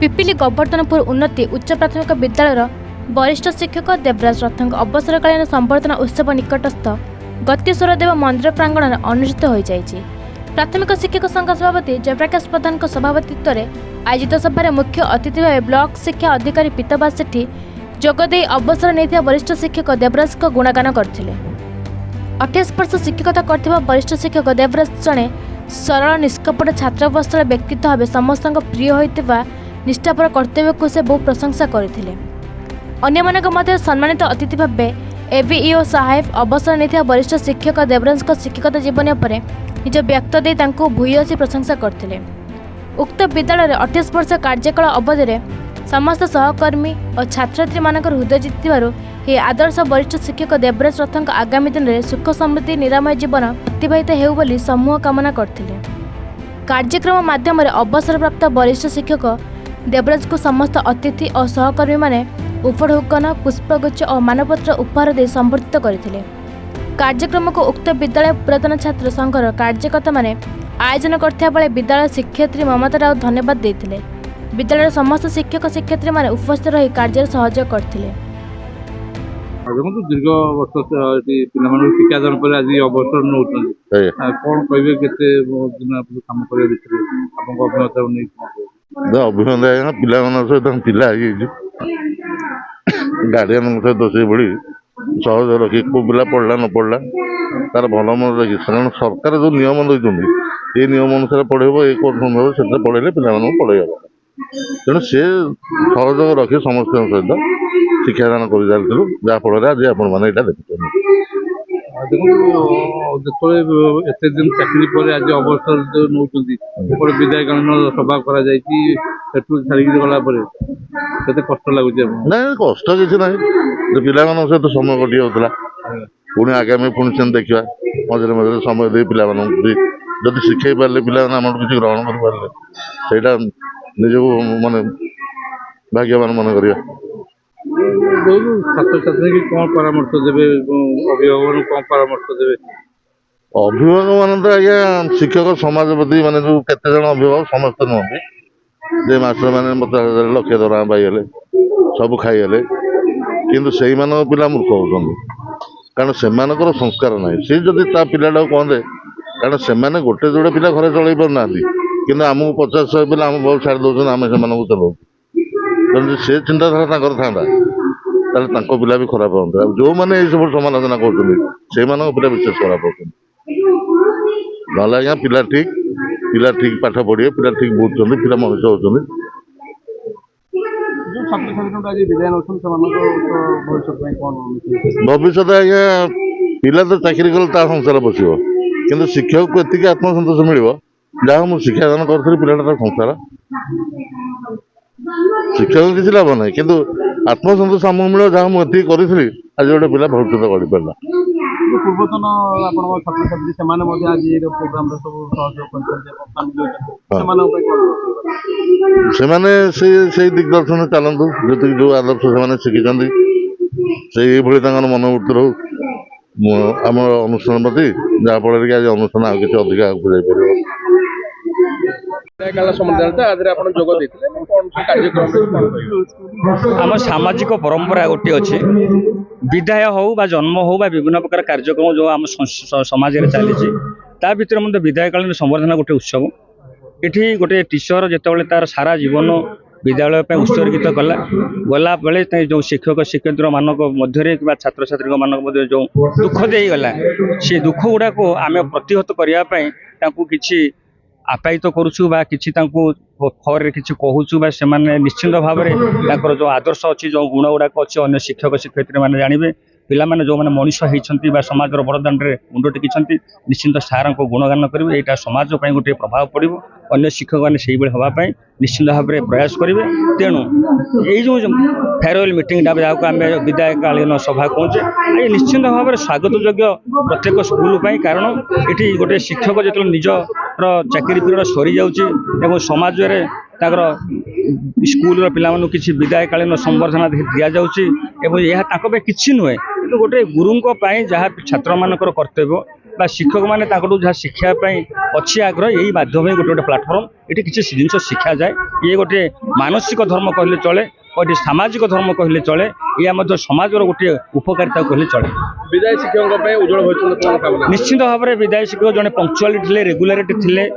पिपिली गोवर्धनपुर उन्नति उच्च प्राथमिक विद्यालय वरिष्ठ शिक्षक देवराज रथ अवसरकालीन संबर्धना उत्सव निकटस्थ गतिस्वरदेव मंदिर प्रांगण में अनुष्ठित हो जाएगी। प्राथमिक शिक्षक संघ सभापति जयप्रकाश प्रधान सभापतित्व में आयोजित सभार मुख्य अतिथि भाव ब्लॉक शिक्षा अधिकारी पीतबास सेठी जोगदे अवसर नहीं वरिष्ठ शिक्षक देवराज गुणगान करते। 28 वर्ष शिक्षकता कर वरिष्ठ शिक्षक देवराज जड़े सरल निष्कपट छात्रावस्था व्यक्तित्व भाव समस्त प्रिय होता निष्ठापर कर्तव्य को से बहु प्रशंसा करते। अन्य सम्मानित अतिथि भाव एबीईओ साहेब अवसर नहीं वरिष्ठ शिक्षक देवराज शिक्षकता जीवन पर निज व्यक्त दे भूयसी प्रशंसा करते। उक्त विद्यालय 28 वर्ष कार्यकाल अवधि में समस्त सहकर्मी और छात्र मान हृदय जीतु ये आदर्श वरिष्ठ शिक्षक देवराज रथ आगामी दिन में सुख समृद्धि निरामय जीवन अतिबाहित हो समूह कामना करते। कार्यक्रम माध्यम अवसर प्राप्त वरिष्ठ शिक्षक देवराज को समस्त अतिथि और सहकर्मी माने उपढौकन पुष्पगुच्छ और मानपत्र उपहार दे संबर्धित करते। कार्यक्रम को उक्त विद्यालय पुरातन छात्र संघर कार्यकर्ता माने आयोजन करथिया बेले विद्यालय शिक्षयित्री ममता राव धन्यवाद देते। विद्यालय समस्त शिक्षक शिक्षयित्री माने उपस्थित रही कार्य सहयोग करते। देखो दीर्घ वर्ष पिला शिक्षादान पर आज अवसर नौ कौन कहे केते दिन काम कर अभिनंदन पिला सहित पिला गार्डियन सहित से बड़ी सहज रखी को पिला पढ़ला न पढ़ला तार भल मन रखी कारण सरकार जो नियम देखते ये नियम अनुसार पढ़ेब ये कोर्स संभव से पढ़े पिला पढ़े तेणु सी सहयोग रखी समस्त सहित शिक्षादान कर जहाँफल आज आपण मैंने यहाँ देखते एत दिन चाकरी पर आज अवसर नौ विदायकालीन सभा कर छाड़ी गला कष्ट लगुच ना कष्ट किसी ना पिला सहित समय कटि जाऊला पुणी आगामी पुणी से देखा मझे मझे समय दे पिला जदि शिखई पारे पिला किसी ग्रहण कर पारे निजक माने भाग्यवान मन कर छात्र छात्री की कौन परामर्श देवे अभिभावक कौन परामर्श देवे अभिभावक मान तो आज्ञा शिक्षक समाज प्रति माने जो केते जन अभिभावक समस्त नुहति जे मास्टर मैंने 50,000 लक्षे दरमा पाइले सब खाईगले किंतु से पिला मूर्ख होती कारण से संस्कार ना सी जदि ता पिला कहते कारण से गोटे जोड़े पिला घर चल पाना कि आमको 50-100 पिला आम बहुत छाड़ दौर आम से चलाऊ तेणु से चिंताधारा तार पिला भी खराब होता जो मैंने सब समालोचना कर पिला विशेष खराब होती ना आज्ञा पिला ठीक पाठ पढ़े पिला ठीक बुझुं पिला मनुष्य होती भविष्य आज्ञा पिला तो चाकरी कले संसार बसो कि शिक्षक को एति आत्मसंतोष मिल जहाँ मुझे शिक्षादान करी पिलाटा संसार शिक्षक किसी लाभ ना कि आत्मसंतोष आम मिल जहाँ मुझे करी आज गोटे पिला भविष्य कर पारा पूर्वतन से दिग्दर्शन चलतु जी जो आदर्श से शिखी से मनोवृत्ति रो आम अनुष्ठान प्रति जहाँफल कि आज अनुष्ठान आ किसी अधिक आगे जापर आम सामाजिक परंपरा गोटे अच्छे विदाय हो जन्म हो विभिन्न प्रकार कार्यक्रम जो आम समाज में चली भर मतलब विदायकालीन संबर्धना गोटे उत्सव ये गोटे टीचर जिते तार सारा जीवन विद्यालय उत्सर्गित कला गला बेले जो शिक्षक शिक्षयित्री मानक मध्य छात्र छात्री मानक जो दुख दे गला से दुख गुड़ा को आम प्रतिहत करने किसी आप्यायित करुचु बा किछि तांको खबर किछि कहूचु बा से माने निश्चिंत भाव में जो आदर्श अच्छी जो गुण गुड़ाक अच्छी अन्य शिक्षक शिक्षयित्री मैंने जानवे पिला माने जो मैंने मनीष होती समाज बड़दाण्ड में मुंड टेकिंट निश्चिंत सार को गुणगान करेंगे यहाँ समाज गोटे प्रभाव पड़ो अन्य शिक्षक मैंने से हाँपाई निश्चिंत भाव में प्रयास करेंगे तेणु ये जो फेयरवेल मीटिंग जहाँ आम विदायकालीन सभा कहे ये निश्चिंत भाव में स्वागत योग्य प्रत्येक स्कूल कारण ये गोटे शिक्षक जो निजर चाकरी पीरियड सरी जाऊँगी समाज में स्कूल पिला किसी विदायकालीन संबर्धना दि जाऊँगी यह किसी नुहे गोटे गुरुं जहाँ छात्र मान कर्तव्य बा शिक्षक मैंने जहाँ शिक्षापी अच्छी आग्रह यही माध्यम गोटे गोटे प्लाटफर्म ये किसी जिन शिक्षा जाए ये गोटे मानसिक धर्म कहले चले और सामाजिक धर्म कहले चले या समाज गोटे उपकारिता कहले चले। विदाय शिक्षक उज्जवल भविष्य निश्चित भाव में विदाय शिक्षक जड़े पंक्चुआलिटी थे रेगुलारिटी थे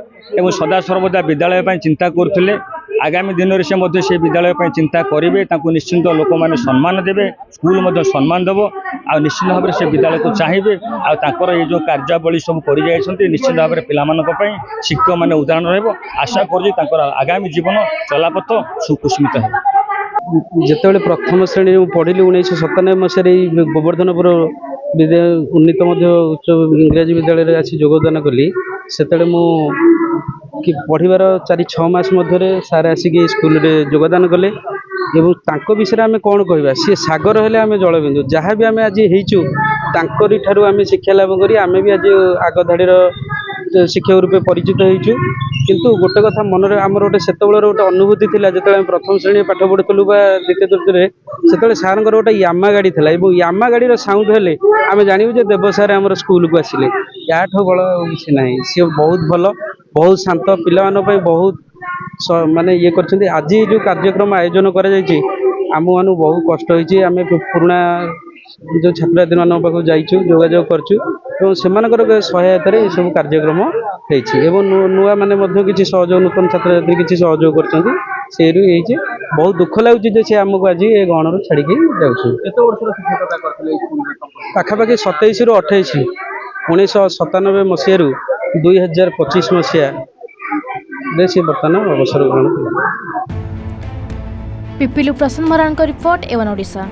और सदा सर्वदा विद्यालय चिंता करते आगामी दिन में से विद्यालय चिंता करेंगे निश्चिंत लोक मैंने सम्मान देवे स्कूल सम्मान देव आ निश्चित भाव में से विद्यालय को चाहिए आर ये जो कार्यावली सब कर निश्चित भाव में पिलामानंपाई शिक्षक मैंने उदाहरण रशा कर आगामी जीवन चलापथ सुकुस्मित है। जिते प्रथम श्रेणी पढ़िली 1997 मसीह गोवर्धनपुर उन्नीत उच्च इंग्राजी विद्यालय आसी योगदान कली से कि पढ़िबार 4-6 मास मध्य सार आसिक स्कूल रे योगदान कले एवं तांको विषय आम कौन कहवा सी सागर हेले आम जलबिंदु जहाँ भी आम आज होइचु तांकरी ठारू आम शिक्षा लाभ करी आम भी आज आग धाड़ीर शिक्षक रूपे परिचित होइचु किंतु गोटे कथा मन में आमर गोटे से गोटे अनुभूति थिला जो प्रथम श्रेणी पाठ पढ़ुलु द्वितीय तृतीय से सार गोटे यामा गाड़ी था यामा गाड़ी साउंड हेले आम जानू जे देव सार आम स्कूल को आसिले या बड़ किसी ना सी बहुत भल बहुत शांत पिला बहुत माने ये कर आज जो कार्यक्रम आयोजन कर बहुत कष्ट होती आम पुराणा जो छात्रछात्री मान पाक जाइचु जोगाजोग करछु से सहायतार ये सब कार्यक्रम होती नुआ माने किसी सहयोग नूतन छात्रछात्री किसी सहयोग कर बहुत दुख लगुच से आमको आज ये गण रू छाड़ी पाखापाखि 27 ରୁ 28 1997 मसीह 2025 मसीहा से बर्तमान अवसर ग्रहण। पिपिलु प्रसन्न मरान रिपोर्ट एवं ओडिशा।